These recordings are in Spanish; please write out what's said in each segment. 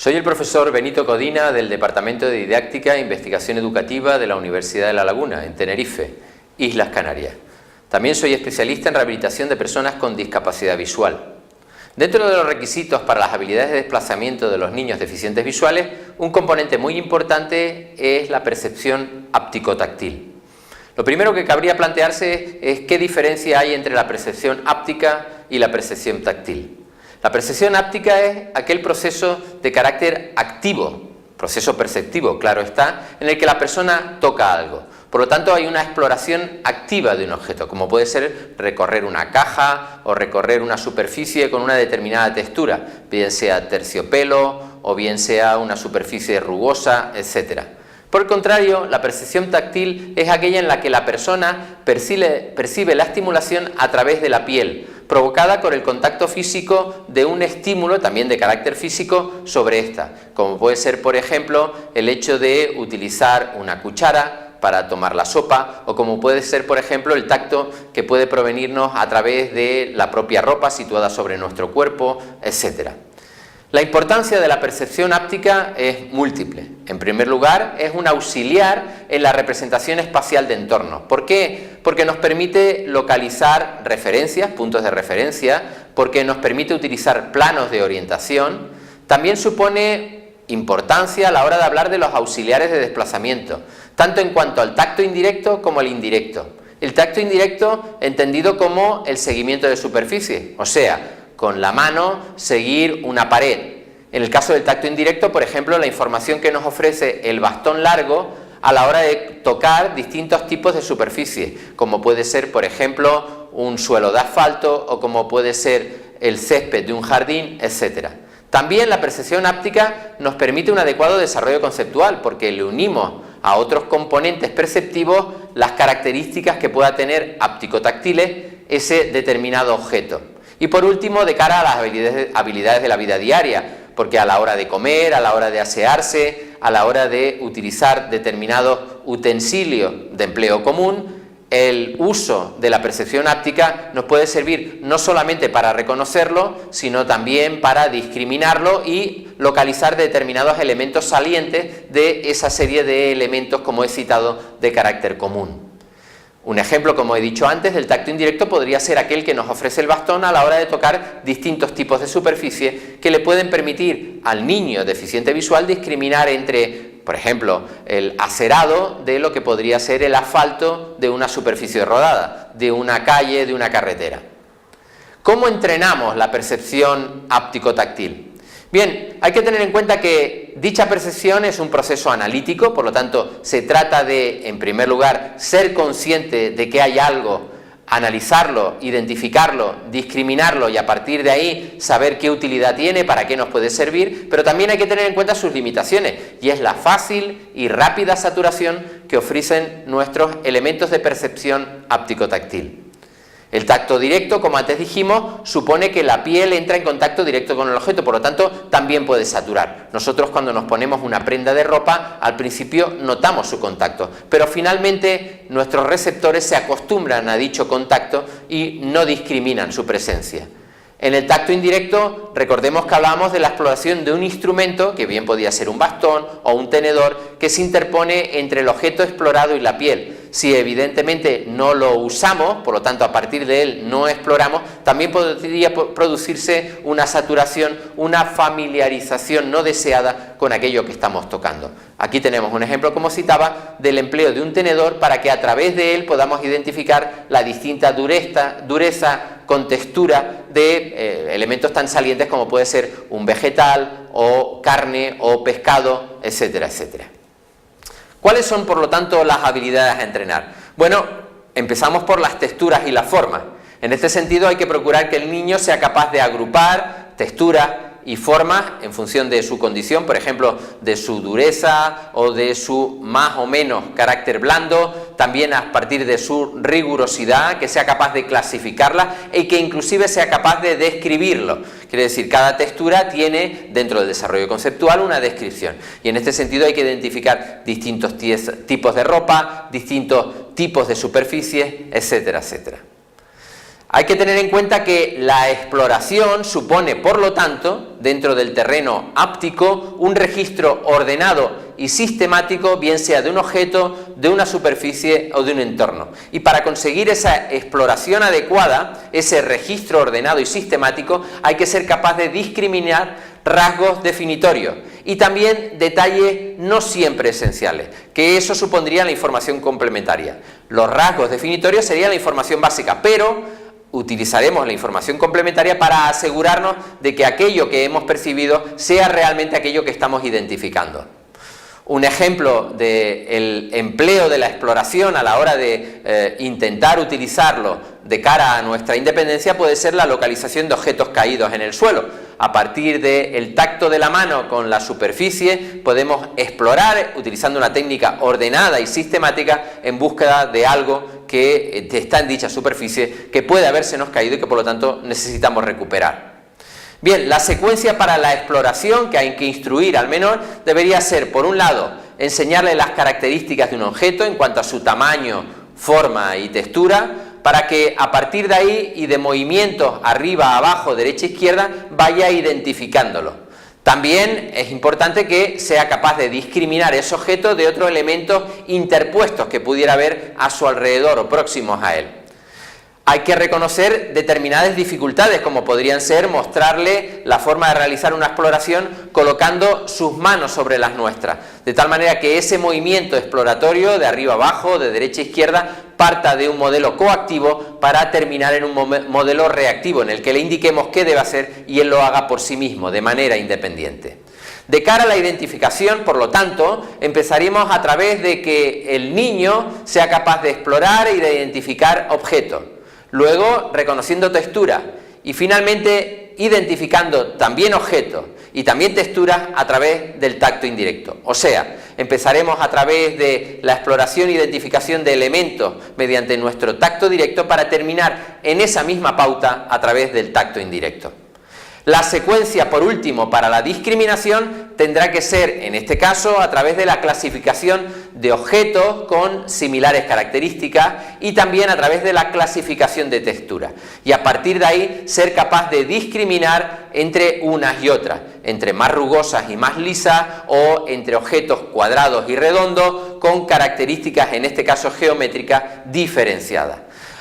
Soy el profesor Benito Codina del Departamento de Didáctica e Investigación Educativa de la Universidad de La Laguna, en Tenerife, Islas Canarias. También soy especialista en rehabilitación de personas con discapacidad visual. Dentro de los requisitos para las habilidades de desplazamiento de los niños deficientes visuales, un componente muy importante es la percepción áptico-táctil. Lo primero que cabría plantearse es qué diferencia hay entre la percepción áptica y la percepción táctil. La percepción áptica es aquel proceso de carácter activo, proceso perceptivo, claro está, en el que la persona toca algo. Por lo tanto, hay una exploración activa de un objeto, como puede ser recorrer una caja o recorrer una superficie con una determinada textura, bien sea terciopelo o bien sea una superficie rugosa, etc. Por el contrario, la percepción táctil es aquella en la que la persona percibe la estimulación a través de la piel, provocada por el contacto físico de un estímulo, también de carácter físico, sobre esta, como puede ser, por ejemplo, el hecho de utilizar una cuchara para tomar la sopa, o como puede ser, por ejemplo, el tacto que puede provenirnos a través de la propia ropa situada sobre nuestro cuerpo, etc. La importancia de la percepción áptica es múltiple. En primer lugar, es un auxiliar en la representación espacial de entornos. ¿Por qué? Porque nos permite localizar referencias, puntos de referencia, porque nos permite utilizar planos de orientación. También supone importancia a la hora de hablar de los auxiliares de desplazamiento, tanto en cuanto al tacto indirecto como el indirecto. El tacto indirecto entendido como el seguimiento de superficie, o sea, con la mano seguir una pared. En el caso del tacto indirecto, por ejemplo, la información que nos ofrece el bastón largo a la hora de tocar distintos tipos de superficie, como puede ser, por ejemplo, un suelo de asfalto o como puede ser el césped de un jardín, etc. También la percepción áptica nos permite un adecuado desarrollo conceptual porque le unimos a otros componentes perceptivos las características que pueda tener áptico-táctiles ese determinado objeto. Y por último, de cara a las habilidades de la vida diaria, porque a la hora de comer, a la hora de asearse, a la hora de utilizar determinados utensilios de empleo común, el uso de la percepción áptica nos puede servir no solamente para reconocerlo, sino también para discriminarlo y localizar determinados elementos salientes de esa serie de elementos, como he citado, de carácter común. Un ejemplo, como he dicho antes, del tacto indirecto podría ser aquel que nos ofrece el bastón a la hora de tocar distintos tipos de superficie que le pueden permitir al niño deficiente visual discriminar entre, por ejemplo, el acerado de lo que podría ser el asfalto de una superficie rodada, de una calle, de una carretera. ¿Cómo entrenamos la percepción áptico-táctil? Bien, hay que tener en cuenta que dicha percepción es un proceso analítico, por lo tanto se trata de, en primer lugar, ser consciente de que hay algo, analizarlo, identificarlo, discriminarlo y a partir de ahí saber qué utilidad tiene, para qué nos puede servir, pero también hay que tener en cuenta sus limitaciones y es la fácil y rápida saturación que ofrecen nuestros elementos de percepción áptico-táctil. El tacto directo, como antes dijimos, supone que la piel entra en contacto directo con el objeto, por lo tanto también puede saturar. Nosotros cuando nos ponemos una prenda de ropa, al principio notamos su contacto, pero finalmente nuestros receptores se acostumbran a dicho contacto y no discriminan su presencia. En el tacto indirecto, recordemos que hablábamos de la exploración de un instrumento, que bien podía ser un bastón o un tenedor, que se interpone entre el objeto explorado y la piel. Si evidentemente no lo usamos, por lo tanto a partir de él no exploramos, también podría producirse una saturación, una familiarización no deseada con aquello que estamos tocando. Aquí tenemos un ejemplo, como citaba, del empleo de un tenedor para que a través de él podamos identificar la distinta dureza con textura de elementos tan salientes como puede ser un vegetal o carne o pescado, etcétera, etcétera. ¿Cuáles son, por lo tanto, las habilidades a entrenar? Bueno, empezamos por las texturas y las formas. En este sentido hay que procurar que el niño sea capaz de agrupar texturas y formas en función de su condición, por ejemplo, de su dureza o de su más o menos carácter blando, también a partir de su rigurosidad, que sea capaz de clasificarla y que inclusive sea capaz de describirlo. Quiere decir, cada textura tiene, dentro del desarrollo conceptual, una descripción. Y en este sentido hay que identificar distintos tipos de ropa, distintos tipos de superficies, etcétera, etcétera. Hay que tener en cuenta que la exploración supone, por lo tanto, dentro del terreno áptico, un registro ordenado y sistemático, bien sea de un objeto, de una superficie o de un entorno. Y para conseguir esa exploración adecuada, ese registro ordenado y sistemático, hay que ser capaz de discriminar rasgos definitorios y también detalles no siempre esenciales, que eso supondría la información complementaria. Los rasgos definitorios serían la información básica, pero utilizaremos la información complementaria para asegurarnos de que aquello que hemos percibido sea realmente aquello que estamos identificando. Un ejemplo del empleo de la exploración a la hora de intentar utilizarlo de cara a nuestra independencia puede ser la localización de objetos caídos en el suelo. A partir del tacto de la mano con la superficie podemos explorar utilizando una técnica ordenada y sistemática en búsqueda de algo que está en dicha superficie que puede habérsenos caído y que por lo tanto necesitamos recuperar. Bien, la secuencia para la exploración que hay que instruir al menor debería ser, por un lado, enseñarle las características de un objeto en cuanto a su tamaño, forma y textura, para que a partir de ahí y de movimientos arriba, abajo, derecha, izquierda, vaya identificándolo. También es importante que sea capaz de discriminar ese objeto de otros elementos interpuestos que pudiera haber a su alrededor o próximos a él. Hay que reconocer determinadas dificultades, como podrían ser mostrarle la forma de realizar una exploración colocando sus manos sobre las nuestras, de tal manera que ese movimiento exploratorio de arriba abajo, de derecha a izquierda, parta de un modelo coactivo para terminar en un modelo reactivo, en el que le indiquemos qué debe hacer y él lo haga por sí mismo, de manera independiente. De cara a la identificación, por lo tanto, empezaremos a través de que el niño sea capaz de explorar y de identificar objetos. Luego, reconociendo textura y finalmente identificando también objetos y también texturas a través del tacto indirecto. O sea, empezaremos a través de la exploración e identificación de elementos mediante nuestro tacto directo para terminar en esa misma pauta a través del tacto indirecto. La secuencia, por último, para la discriminación tendrá que ser, en este caso, a través de la clasificación de objetos con similares características y también a través de la clasificación de textura. Y a partir de ahí, ser capaz de discriminar entre unas y otras, entre más rugosas y más lisas o entre objetos cuadrados y redondos con características, en este caso geométricas, diferenciadas.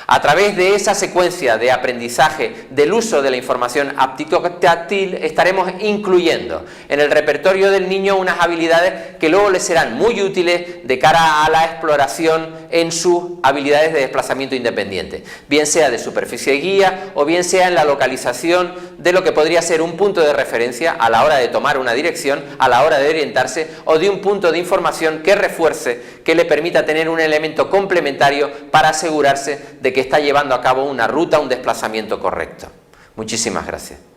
A través de esa secuencia de aprendizaje del uso de la información áptico-táctil estaremos incluyendo en el repertorio del niño unas habilidades que luego le serán muy útiles de cara a la exploración en sus habilidades de desplazamiento independiente, bien sea de superficie guía o bien sea en la localización de lo que podría ser un punto de referencia a la hora de tomar una dirección, a la hora de orientarse o de un punto de información que refuerce, que le permita tener un elemento complementario para asegurarse de que está llevando a cabo una ruta, un desplazamiento correcto. Muchísimas gracias.